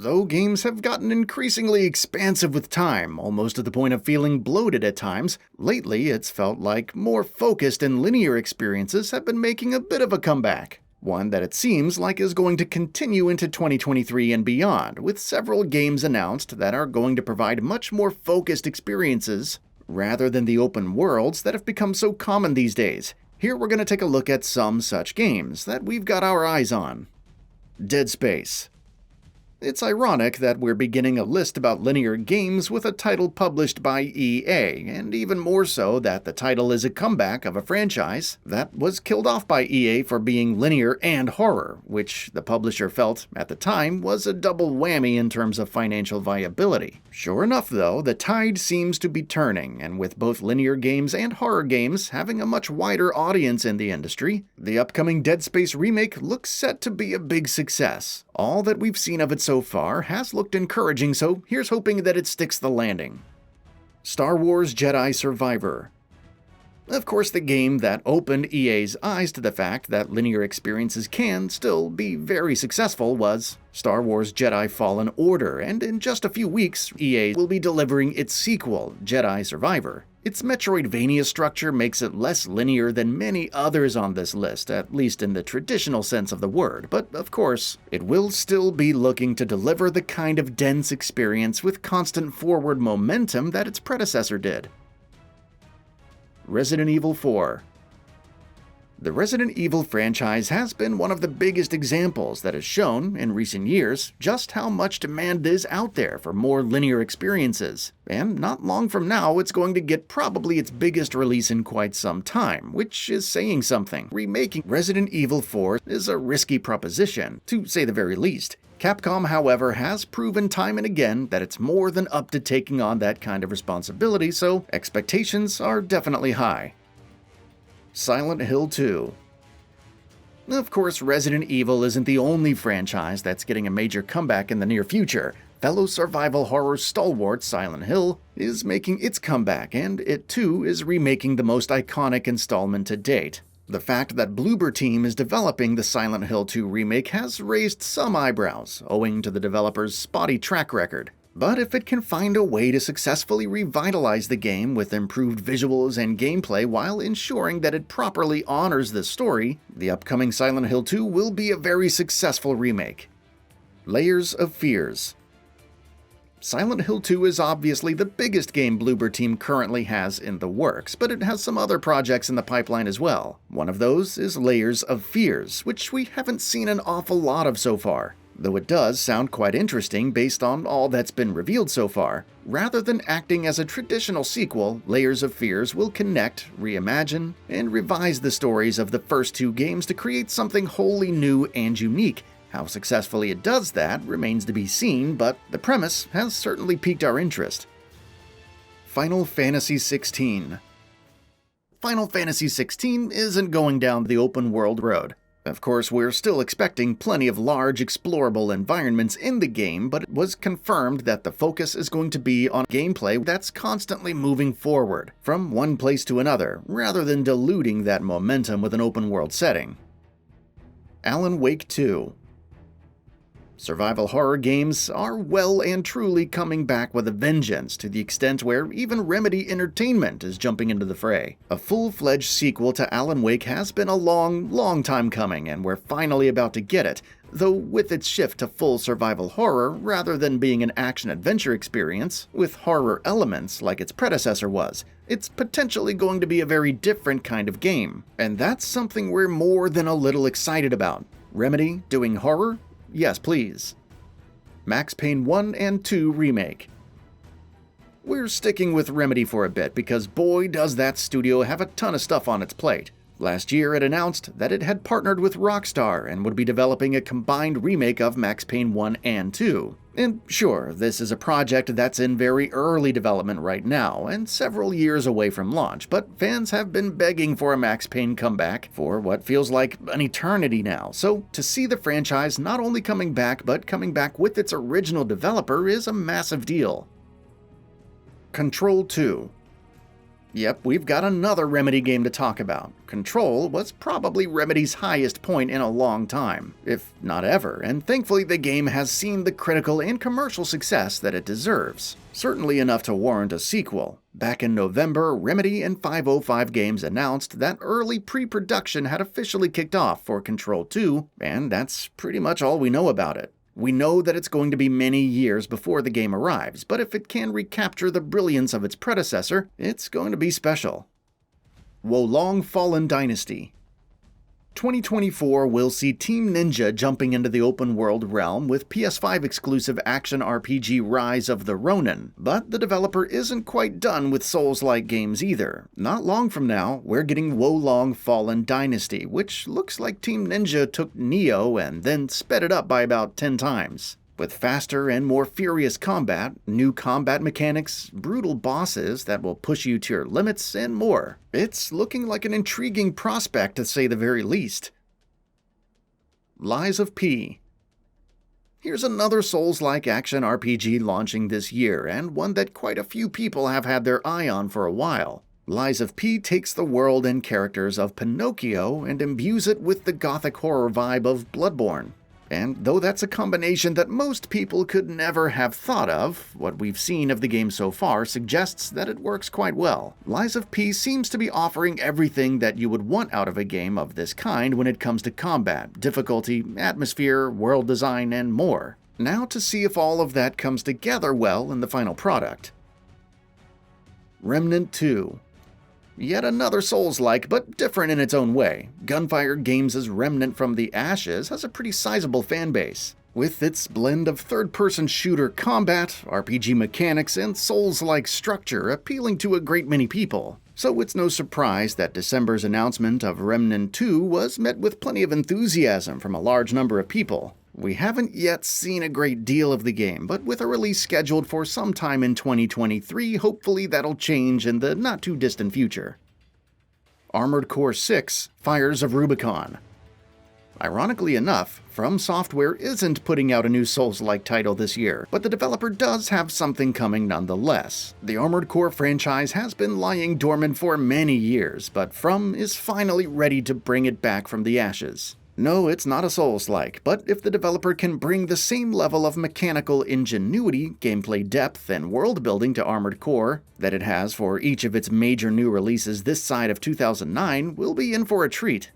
Though games have gotten increasingly expansive with time, almost to the point of feeling bloated at times, lately it's felt like more focused and linear experiences have been making a bit of a comeback. One that it seems like is going to continue into 2023 and beyond, with several games announced that are going to provide much more focused experiences rather than the open worlds that have become so common these days. Here we're going to take a look at some such games that we've got our eyes on. Dead Space. It's ironic that we're beginning a list about linear games with a title published by EA, and even more so that the title is a comeback of a franchise that was killed off by EA for being linear and horror, which the publisher felt at the time was a double whammy in terms of financial viability. Sure enough though, the tide seems to be turning, and with both linear games and horror games having a much wider audience in the industry, the upcoming Dead Space remake looks set to be a big success. All that we've seen of it so far has looked encouraging, so here's hoping that it sticks the landing. Star Wars Jedi Survivor. Of course, the game that opened EA's eyes to the fact that linear experiences can still be very successful was Star Wars Jedi Fallen Order, and in just a few weeks, EA will be delivering its sequel, Jedi Survivor. Its Metroidvania structure makes it less linear than many others on this list, at least in the traditional sense of the word, but of course, it will still be looking to deliver the kind of dense experience with constant forward momentum that its predecessor did. Resident Evil 4. The Resident Evil franchise has been one of the biggest examples that has shown, in recent years, just how much demand is out there for more linear experiences. And not long from now, it's going to get probably its biggest release in quite some time, which is saying something. Remaking Resident Evil 4 is a risky proposition, to say the very least. Capcom, however, has proven time and again that it's more than up to taking on that kind of responsibility, so expectations are definitely high. Silent Hill 2. Of course, Resident Evil isn't the only franchise that's getting a major comeback in the near future. Fellow survival horror stalwart Silent Hill is making its comeback, and it too is remaking the most iconic installment to date. The fact that Bloober Team is developing the Silent Hill 2 remake has raised some eyebrows, owing to the developer's spotty track record. But if it can find a way to successfully revitalize the game with improved visuals and gameplay while ensuring that it properly honors the story, the upcoming Silent Hill 2 will be a very successful remake. Layers of Fears. Silent Hill 2 is obviously the biggest game Bloober Team currently has in the works, but it has some other projects in the pipeline as well. One of those is Layers of Fears, which we haven't seen an awful lot of so far. Though it does sound quite interesting based on all that's been revealed so far. Rather than acting as a traditional sequel, Layers of Fears will connect, reimagine, and revise the stories of the first two games to create something wholly new and unique. How successfully it does that remains to be seen, but the premise has certainly piqued our interest. Final Fantasy XVI. Final Fantasy XVI isn't going down the open world road. Of course, we're still expecting plenty of large, explorable environments in the game, but it was confirmed that the focus is going to be on gameplay that's constantly moving forward, from one place to another, rather than diluting that momentum with an open-world setting. Alan Wake 2. Survival horror games are well and truly coming back with a vengeance, to the extent where even Remedy Entertainment is jumping into the fray. A full-fledged sequel to Alan Wake has been a long time coming, and we're finally about to get it, though with its shift to full survival horror rather than being an action-adventure experience with horror elements like its predecessor was. It's potentially going to be a very different kind of game, and that's something we're more than a little excited about. Remedy doing horror? Yes, please. Max Payne 1 and 2 Remake. We're sticking with Remedy for a bit because boy does that studio have a ton of stuff on its plate. Last year it announced that it had partnered with Rockstar and would be developing a combined remake of Max Payne 1 and 2. And sure, this is a project that's in very early development right now and several years away from launch, but fans have been begging for a Max Payne comeback for what feels like an eternity now, so to see the franchise not only coming back but coming back with its original developer is a massive deal. Control 2. Yep, we've got another Remedy game to talk about. Control was probably Remedy's highest point in a long time, if not ever, and thankfully the game has seen the critical and commercial success that it deserves. Certainly enough to warrant a sequel. Back in November, Remedy and 505 Games announced that early pre-production had officially kicked off for Control 2, and that's pretty much all we know about it. We know that it's going to be many years before the game arrives, but if it can recapture the brilliance of its predecessor, it's going to be special. Wolong Fallen Dynasty. 2024 will see Team Ninja jumping into the open-world realm with PS5 exclusive action RPG Rise of the Ronin, but the developer isn't quite done with Souls-like games either. Not long from now, we're getting Wolong Fallen Dynasty, which looks like Team Ninja took Nioh and then sped it up by about 10 times. With faster and more furious combat, new combat mechanics, brutal bosses that will push you to your limits, and more. It's looking like an intriguing prospect to say the very least. Lies of P. Here's another Souls-like action RPG launching this year, and one that quite a few people have had their eye on for a while. Lies of P takes the world and characters of Pinocchio and imbues it with the gothic horror vibe of Bloodborne. And though that's a combination that most people could never have thought of, what we've seen of the game so far suggests that it works quite well. Lies of P seems to be offering everything that you would want out of a game of this kind when it comes to combat, difficulty, atmosphere, world design, and more. Now to see if all of that comes together well in the final product. Remnant 2. Yet another Souls-like, but different in its own way. Gunfire Games' Remnant from the Ashes has a pretty sizable fanbase. With its blend of third-person shooter combat, RPG mechanics, and Souls-like structure appealing to a great many people. So it's no surprise that December's announcement of Remnant 2 was met with plenty of enthusiasm from a large number of people. We haven't yet seen a great deal of the game, but with a release scheduled for sometime in 2023, hopefully that'll change in the not-too-distant future. Armored Core 6: Fires of Rubicon. Ironically enough, From Software isn't putting out a new Souls-like title this year, but the developer does have something coming nonetheless. The Armored Core franchise has been lying dormant for many years, but From is finally ready to bring it back from the ashes. No, it's not a Souls-like, but if the developer can bring the same level of mechanical ingenuity, gameplay depth, and world-building to Armored Core that it has for each of its major new releases this side of 2009, we'll be in for a treat.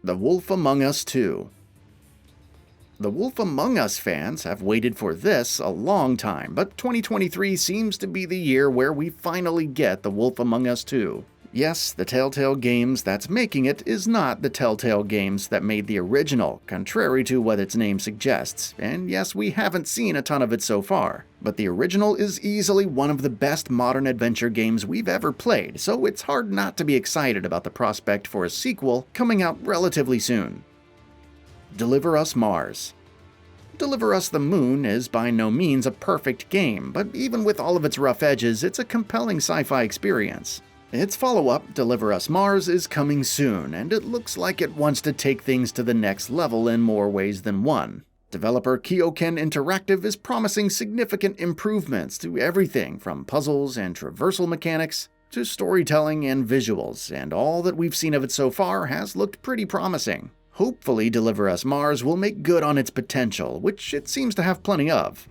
The Wolf Among Us 2. The Wolf Among Us fans have waited for this a long time, but 2023 seems to be the year where we finally get The Wolf Among Us 2. Yes, the Telltale Games that's making it is not the Telltale Games that made the original, contrary to what its name suggests, and yes, we haven't seen a ton of it so far. But the original is easily one of the best modern adventure games we've ever played, so it's hard not to be excited about the prospect for a sequel coming out relatively soon. Deliver Us Mars. Deliver Us the Moon is by no means a perfect game, but even with all of its rough edges, it's a compelling sci-fi experience. Its follow-up, Deliver Us Mars, is coming soon, and it looks like it wants to take things to the next level in more ways than one. Developer Kyoken Interactive is promising significant improvements to everything from puzzles and traversal mechanics to storytelling and visuals, and all that we've seen of it so far has looked pretty promising. Hopefully, Deliver Us Mars will make good on its potential, which it seems to have plenty of.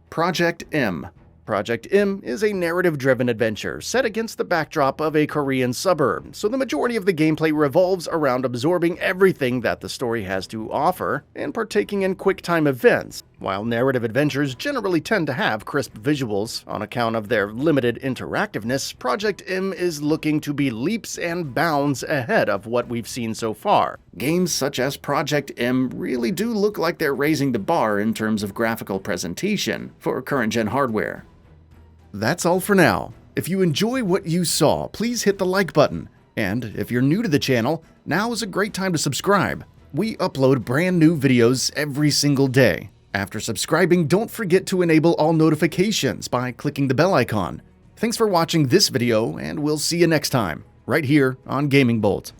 Project M. Project M is a narrative-driven adventure set against the backdrop of a Korean suburb, so the majority of the gameplay revolves around absorbing everything that the story has to offer and partaking in quick-time events. While narrative adventures generally tend to have crisp visuals on account of their limited interactiveness, Project M is looking to be leaps and bounds ahead of what we've seen so far. Games such as Project M really do look like they're raising the bar in terms of graphical presentation for current-gen hardware. That's all for now. If you enjoy what you saw, please hit the like button. And if you're new to the channel, now is a great time to subscribe. We upload brand new videos every single day. After subscribing, don't forget to enable all notifications by clicking the bell icon. Thanks for watching this video, and we'll see you next time, right here on GamingBolt.